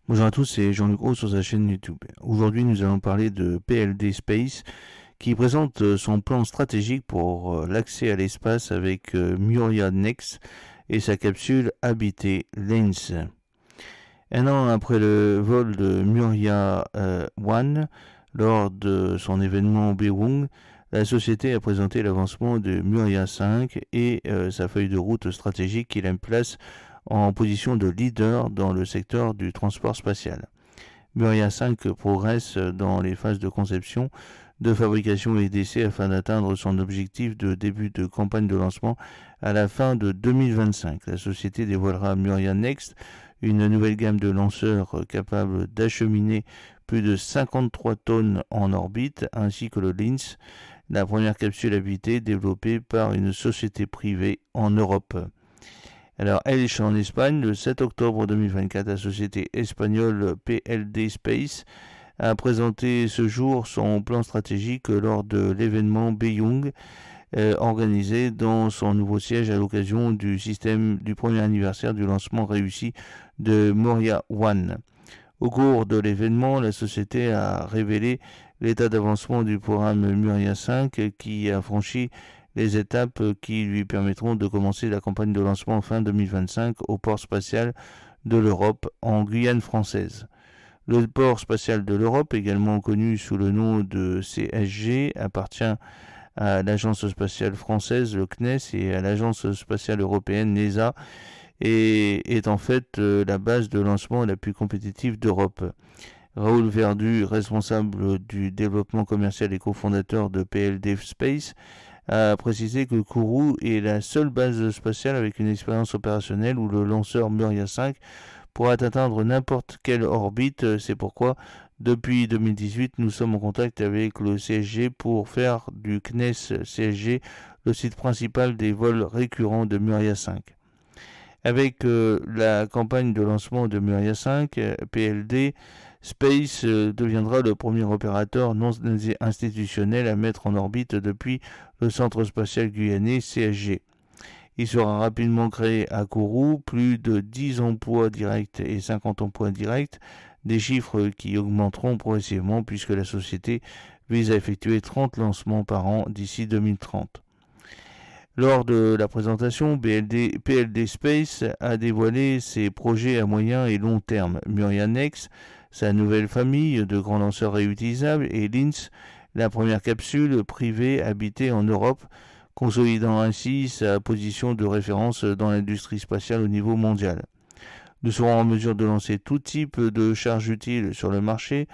Bonjour à tous, c'est Jean-Luc Roux sur sa chaîne YouTube. Aujourd'hui, nous allons parler de PLD Space qui présente son plan stratégique pour l'accès à l'espace avec Muria Next et sa capsule habitée Lens. Un an après le vol de Muria 1, lors de son événement Beirut, la société a présenté l'avancement de Muria 5 et sa feuille de route stratégique qui la place en position de leader dans le secteur du transport spatial. Muria 5 progresse dans les phases de conception, de fabrication et d'essai afin d'atteindre son objectif de début de campagne de lancement à la fin de 2025. La société dévoilera Muria Next, une nouvelle gamme de lanceurs capables d'acheminer plus de 53 tonnes en orbite, ainsi que le LINS, la première capsule habitée développée par une société privée en Europe. Alors, elle est en Espagne le 7 octobre 2024. La société espagnole PLD Space a présenté ce jour son plan stratégique lors de l'événement Beijing organisé dans son nouveau siège à l'occasion du premier anniversaire du lancement réussi de Muria 1. Au cours de l'événement, la société a révélé l'état d'avancement du programme Muria 5 qui a franchi les étapes qui lui permettront de commencer la campagne de lancement fin 2025 au port spatial de l'Europe en Guyane française. Le port spatial de l'Europe, également connu sous le nom de CSG, appartient à l'Agence spatiale française, le CNES, et à l'Agence spatiale européenne, l'ESA, et est en fait la base de lancement la plus compétitive d'Europe. Raoul Verdu, responsable du développement commercial et cofondateur de PLD Space, a précisé que Kourou est la seule base spatiale avec une expérience opérationnelle où le lanceur Muria 5 pourra atteindre n'importe quelle orbite. C'est pourquoi, depuis 2018, nous sommes en contact avec le CSG pour faire du CNES CSG le site principal des vols récurrents de Muria 5. Avec la campagne de lancement de Muria 5, PLD Space deviendra le premier opérateur non institutionnel à mettre en orbite depuis le centre spatial guyanais CSG. Il sera rapidement créé à Kourou, plus de 10 emplois directs et 50 emplois indirects, des chiffres qui augmenteront progressivement puisque la société vise à effectuer 30 lancements par an d'ici 2030. Lors de la présentation, PLD Space a dévoilé ses projets à moyen et long terme. Muria Next, sa nouvelle famille de grands lanceurs réutilisables, et LINS, la première capsule privée habitée en Europe, consolidant ainsi sa position de référence dans l'industrie spatiale au niveau mondial. Nous serons en mesure de lancer tout type de charges utiles sur le marché,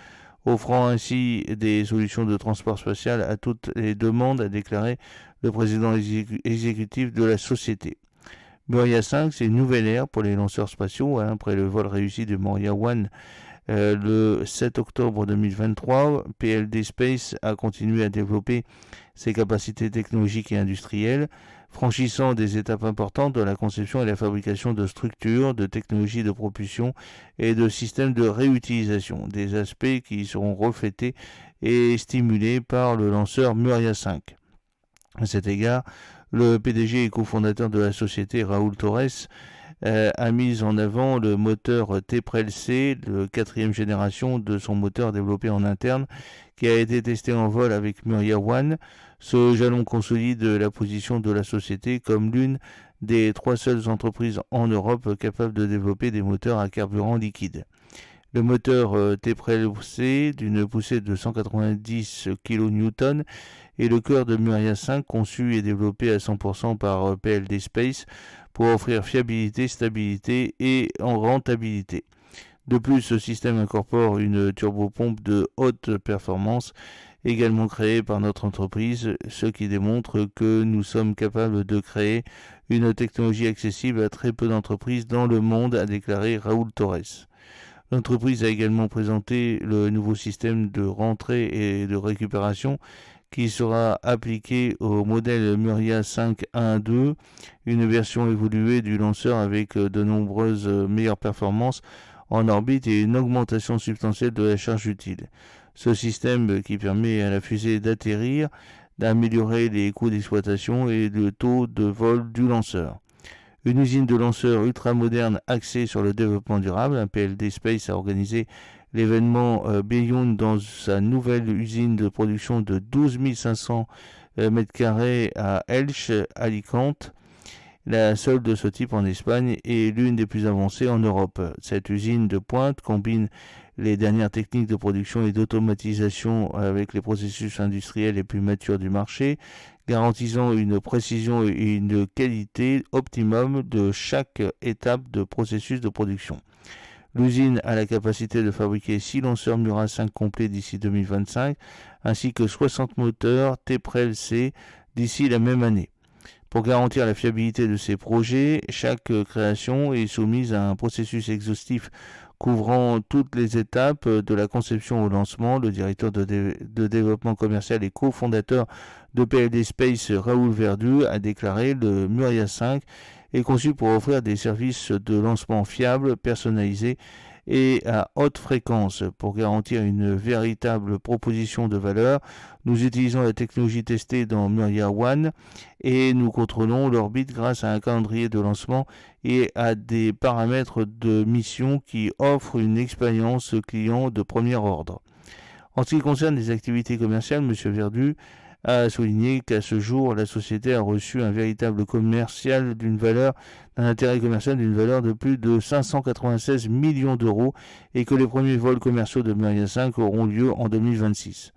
offrant ainsi des solutions de transport spatial à toutes les demandes, a déclaré le président exécutif de la société. Muria 5, c'est une nouvelle ère pour les lanceurs spatiaux, après le vol réussi de Muria 1 le 7 octobre 2023. PLD Space a continué à développer ses capacités technologiques et industrielles, franchissant des étapes importantes dans la conception et la fabrication de structures, de technologies de propulsion et de systèmes de réutilisation, des aspects qui seront reflétés et stimulés par le lanceur Muria 5. À cet égard, le PDG et cofondateur de la société, Raoul Torres, a mis en avant le moteur T-Prel-C, le quatrième génération de son moteur développé en interne, qui a été testé en vol avec Muria 1. Ce jalon consolide la position de la société comme l'une des 3 seules entreprises en Europe capables de développer des moteurs à carburant liquide. Le moteur T-Prel-C d'une poussée de 190 kN est le cœur de Muria 5, conçu et développé à 100% par PLD Space pour offrir fiabilité, stabilité et en rentabilité. De plus, ce système incorpore une turbopompe de haute performance également créée par notre entreprise, ce qui démontre que nous sommes capables de créer une technologie accessible à très peu d'entreprises dans le monde, a déclaré Raoul Torres. L'entreprise a également présenté le nouveau système de rentrée et de récupération qui sera appliqué au modèle Muria 5.1.2, une version évoluée du lanceur avec de nombreuses meilleures performances en orbite et une augmentation substantielle de la charge utile. Ce système qui permet à la fusée d'atterrir, d'améliorer les coûts d'exploitation et le taux de vol du lanceur. une usine de lanceurs ultramoderne axée sur le développement durable. Un PLD Space a organisé l'événement Beyond dans sa nouvelle usine de production de 12 500 m² à Elche, Alicante, la seule de ce type en Espagne et l'une des plus avancées en Europe. Cette usine de pointe combine les dernières techniques de production et d'automatisation avec les processus industriels les plus matures du marché, garantissant une précision et une qualité optimum de chaque étape de processus de production. L'usine a la capacité de fabriquer 6 lanceurs Murat 5 complets d'ici 2025, ainsi que 60 moteurs TPREL-C d'ici la même année. Pour garantir la fiabilité de ces projets, chaque création est soumise à un processus exhaustif couvrant toutes les étapes de la conception au lancement. Le directeur de développement commercial et cofondateur de PLD Space, Raoul Verdu, a déclaré: le Muria 5 est conçu pour offrir des services de lancement fiables, personnalisés et à haute fréquence. Pour garantir une véritable proposition de valeur, nous utilisons la technologie testée dans Muria One et nous contrôlons l'orbite grâce à un calendrier de lancement et à des paramètres de mission qui offrent une expérience client de premier ordre. En ce qui concerne les activités commerciales, M. Verdu a souligné qu'à ce jour, la société a reçu un véritable commercial d'un intérêt commercial d'une valeur de plus de 596 millions d'euros et que les premiers vols commerciaux de Muria 5 auront lieu en 2026.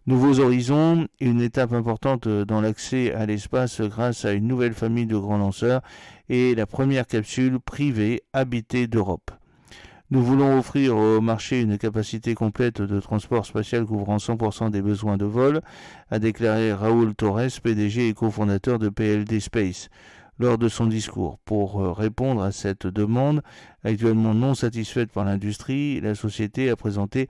Nouveaux horizons, une étape importante dans l'accès à l'espace grâce à une nouvelle famille de grands lanceurs et la première capsule privée habitée d'Europe. Nous voulons offrir au marché une capacité complète de transport spatial couvrant 100% des besoins de vol, a déclaré Raoul Torres, PDG et cofondateur de PLD Space, lors de son discours. Pour répondre à cette demande, actuellement non satisfaite par l'industrie, la société a présenté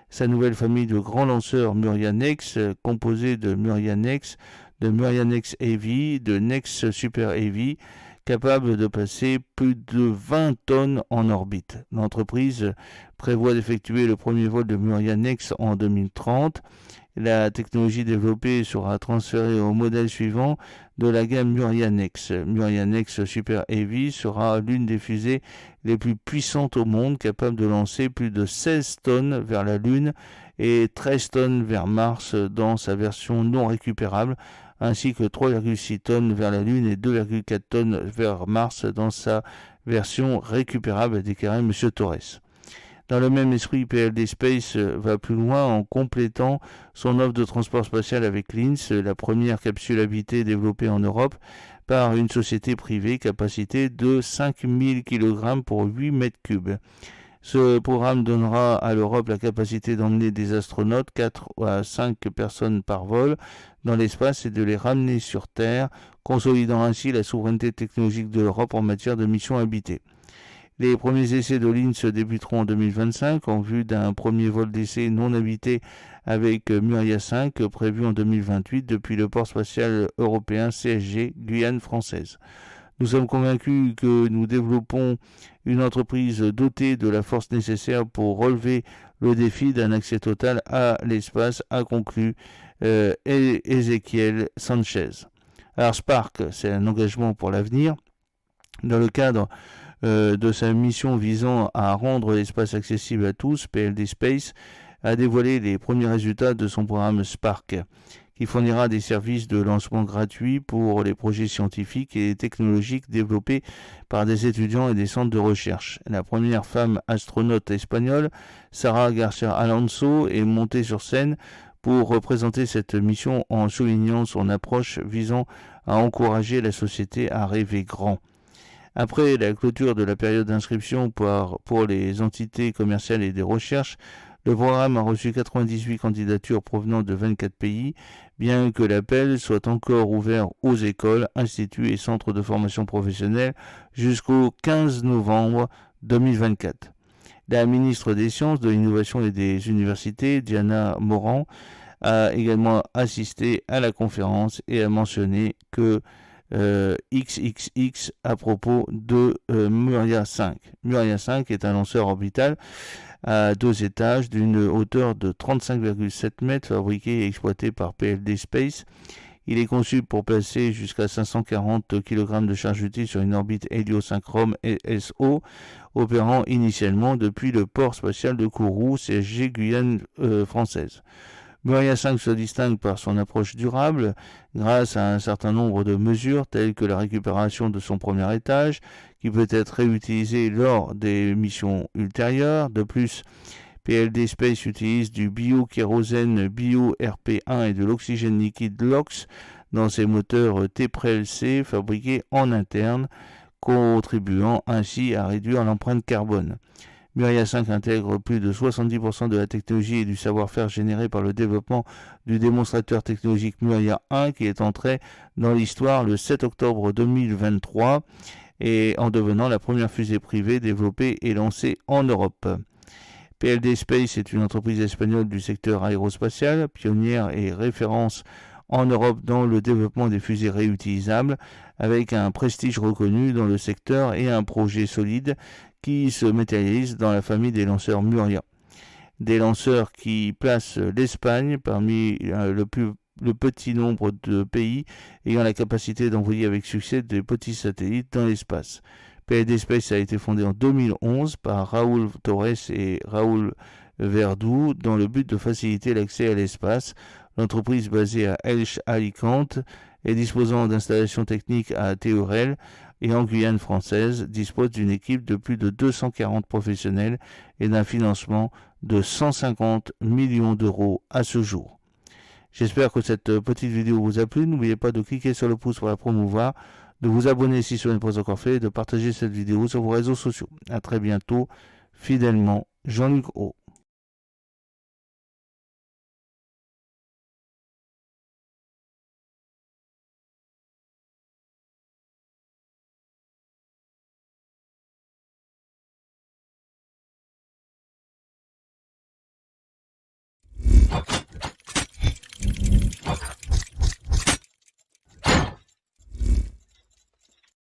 sa nouvelle famille de grands lanceurs Muria Next, composée de Muria Next, de Muria Next Heavy, de Next Super Heavy, capable de passer plus de 20 tonnes en orbite. L'entreprise prévoit d'effectuer le premier vol de Muria Next en 2030. La technologie développée sera transférée au modèle suivant de la gamme Muria Next. Muria Next Super Heavy sera l'une des fusées les plus puissantes au monde, capable de lancer plus de 16 tonnes vers la Lune et 13 tonnes vers Mars dans sa version non récupérable, ainsi que 3,6 tonnes vers la Lune et 2,4 tonnes vers Mars dans sa version récupérable, a déclaré M. Torres. Dans le même esprit, PLD Space va plus loin en complétant son offre de transport spatial avec Linz, la première capsule habitée développée en Europe par une société privée, capacité de 5000 kg pour 8 m3. Ce programme donnera à l'Europe la capacité d'emmener des astronautes, 4 à 5 personnes par vol, dans l'espace et de les ramener sur Terre, consolidant ainsi la souveraineté technologique de l'Europe en matière de missions habitées. Les premiers essais de Linz débuteront en 2025 en vue d'un premier vol d'essai non habité avec Muria 5 prévu en 2028 depuis le port spatial européen CSG, Guyane française. Nous sommes convaincus que nous développons une entreprise dotée de la force nécessaire pour relever le défi d'un accès total à l'espace, a conclu Ezequiel Sanchez. Alors Spark, c'est un engagement pour l'avenir. Dans le cadre de sa mission visant à rendre l'espace accessible à tous, PLD Space a dévoilé les premiers résultats de son programme Spark, qui fournira des services de lancement gratuits pour les projets scientifiques et technologiques développés par des étudiants et des centres de recherche. La première femme astronaute espagnole, Sara Garcia Alonso, est montée sur scène pour représenter cette mission en soulignant son approche visant à encourager la société à rêver grand. Après la clôture de la période d'inscription pour les entités commerciales et des recherches, le programme a reçu 98 candidatures provenant de 24 pays, bien que l'appel soit encore ouvert aux écoles, instituts et centres de formation professionnelle jusqu'au 15 novembre 2024. La ministre des Sciences, de l'Innovation et des Universités, Diana Morand, a également assisté à la conférence et a mentionné que XXX à propos de Muria 5. Muria 5 est un lanceur orbital à 2 étages d'une hauteur de 35,7 mètres fabriqué et exploité par PLD Space. Il est conçu pour placer jusqu'à 540 kg de charge utile sur une orbite héliosynchrone SO, opérant initialement depuis le port spatial de Kourou, CSG Guyane française. Muriel 5 se distingue par son approche durable grâce à un certain nombre de mesures telles que la récupération de son premier étage qui peut être réutilisé lors des missions ultérieures. De plus, PLD Space utilise du bio-kérosène bio-RP1 et de l'oxygène liquide LOX dans ses moteurs TPLC fabriqués en interne, contribuant ainsi à réduire l'empreinte carbone. Muriel 5 intègre plus de 70% de la technologie et du savoir-faire généré par le développement du démonstrateur technologique Muriel 1 qui est entré dans l'histoire le 7 octobre 2023 et en devenant la première fusée privée développée et lancée en Europe. PLD Space est une entreprise espagnole du secteur aérospatial, pionnière et référence en Europe dans le développement des fusées réutilisables, avec un prestige reconnu dans le secteur et un projet solide qui se matérialise dans la famille des lanceurs Muria. Des lanceurs qui placent l'Espagne parmi le petit nombre de pays ayant la capacité d'envoyer avec succès des petits satellites dans l'espace. PLD Space a été fondé en 2011 par Raúl Torres et Raúl Verdú dans le but de faciliter l'accès à l'espace. L'entreprise basée à Elche Alicante et disposant d'installations techniques à Teruel et en Guyane française dispose d'une équipe de plus de 240 professionnels et d'un financement de 150 millions d'euros à ce jour. J'espère que cette petite vidéo vous a plu. N'oubliez pas de cliquer sur le pouce pour la promouvoir, de vous abonner si ce n'est pas encore fait et de partager cette vidéo sur vos réseaux sociaux. A très bientôt, fidèlement, Jean-Luc O.